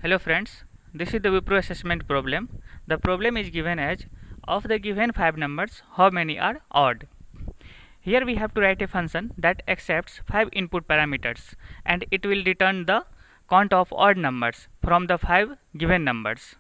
Hello friends, this is the Wipro assessment problem. The problem is given as of the given 5 numbers, how many are odd? Here we have to write a function that accepts 5 input parameters and it will return the count of odd numbers from the 5 given numbers.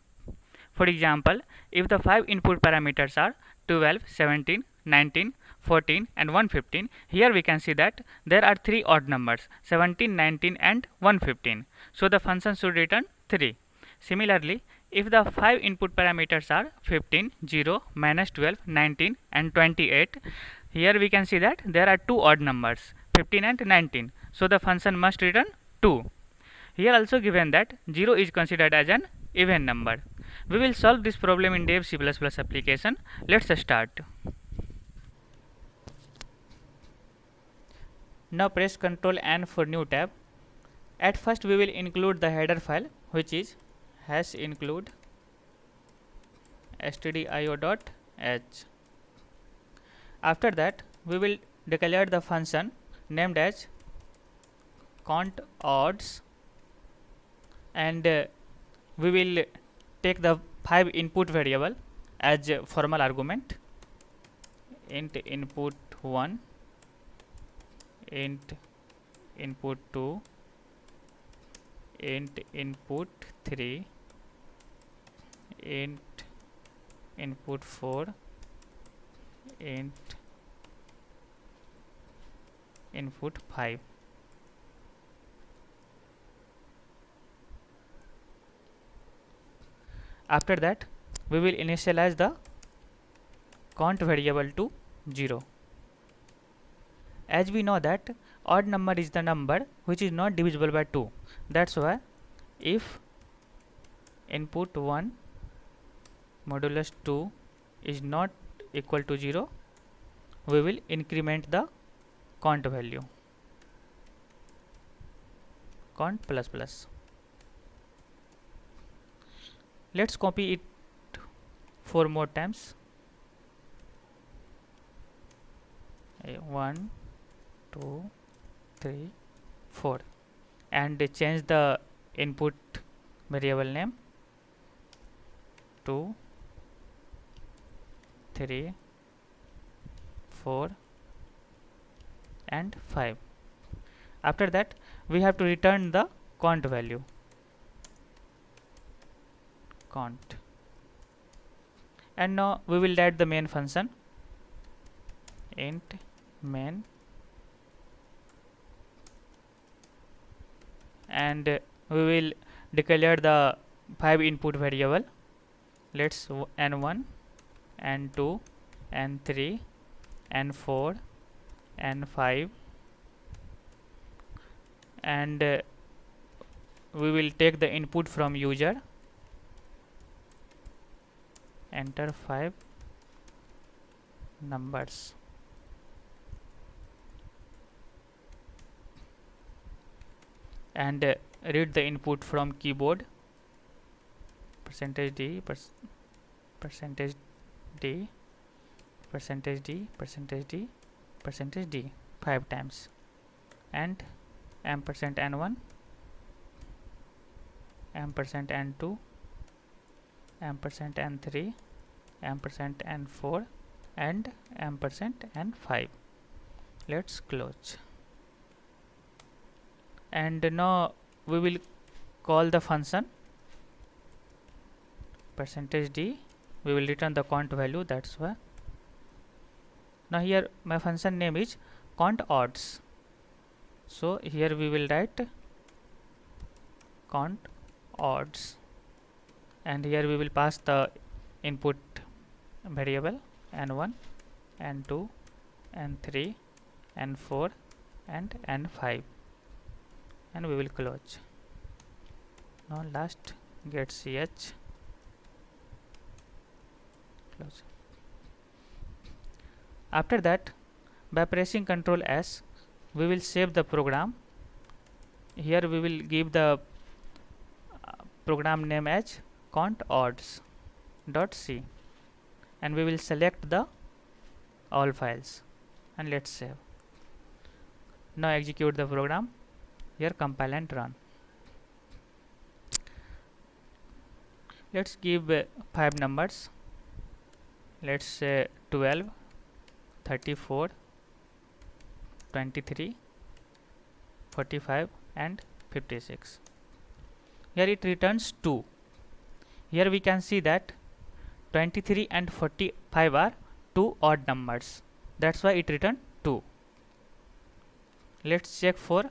For example, if the 5 input parameters are 12, 17, 19, 14 and 115, here we can see that there are 3 odd numbers 17, 19 and 115. So the function should return 3. Similarly, if the 5 input parameters are 15, 0, minus 12, 19 and 28, here we can see that there are 2 odd numbers 15 and 19. So the function must return 2. Here also given that 0 is considered as an even number. We will solve this problem in Dev C++ application. Let's start. Now press Ctrl N for new tab. At first we will include the header file, which is #include stdio.h. After that we will declare the function named as countOdds, and we will take the 5 input variable as formal argument. Int input 1, int input 2, int input 3, int input 4, int input 5. After that we will initialize the count variable to 0. As we know that odd number is the number which is not divisible by 2. That's why if input 1 modulus 2 is not equal to 0, we will increment the count value, count plus plus. Let's copy it 4 more times. 1, 2, 3, 4, and change the input variable name 2, 3, 4 and 5. After that we have to return the count value, count, and now we will write the main function int main, and we will declare the 5 input variable. Let's n1, n2, n3, n4 and 5, and we will take the input from user, enter 5 numbers, and read the input from keyboard, %d, %d, %d, %d, %d 5 times, and ampersand n1, ampersand n2, ampersand n3, ampersand n4 and ampersand n5. Let's close, and now we will call the function %d. We will return the count value, that's why. Now here my function name is countOdds, so here we will write countOdds, and here we will pass the input variable n1, n2, n3, n4 and n5, and we will close. Now last get ch, close. After that, by pressing Ctrl S, we will save the program. Here we will give the program name as countOdds.c, and we will select the all files, and let's save. Now execute the program. Here compile and run. Let's give 5 numbers. Let's say 12, 34, 23, 45 and 56. Here it returns 2. Here we can see that 23 and 45 are two odd numbers. That's why it returned 2. Let's check for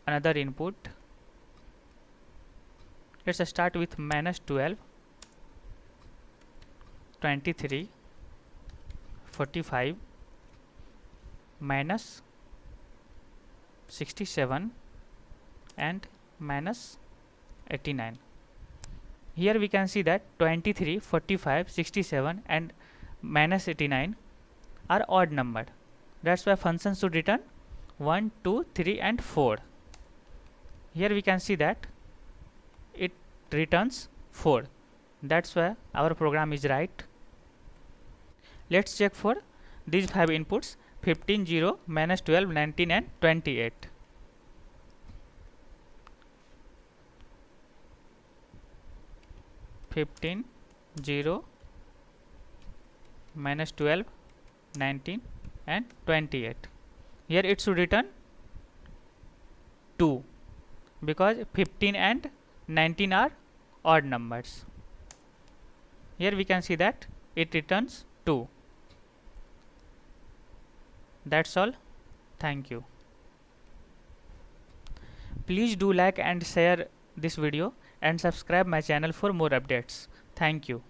another input. Let's start with minus 12, 23, 45, minus 67 and minus 89. Here we can see that 23, 45, 67 and minus 89 are odd number. That's why function should return 1, 2, 3 and 4. Here we can see that it returns 4. That's why our program is right. Let's check for these 5 inputs: 15, 0, minus 12, 19 and 28. (15, 0, minus 12, 19 and 28). Here it should return 2 because 15 and 19 are odd numbers. Here we can see that it returns 2. That's all. Thank you. Please do like and share this video and subscribe my channel for more updates. Thank you.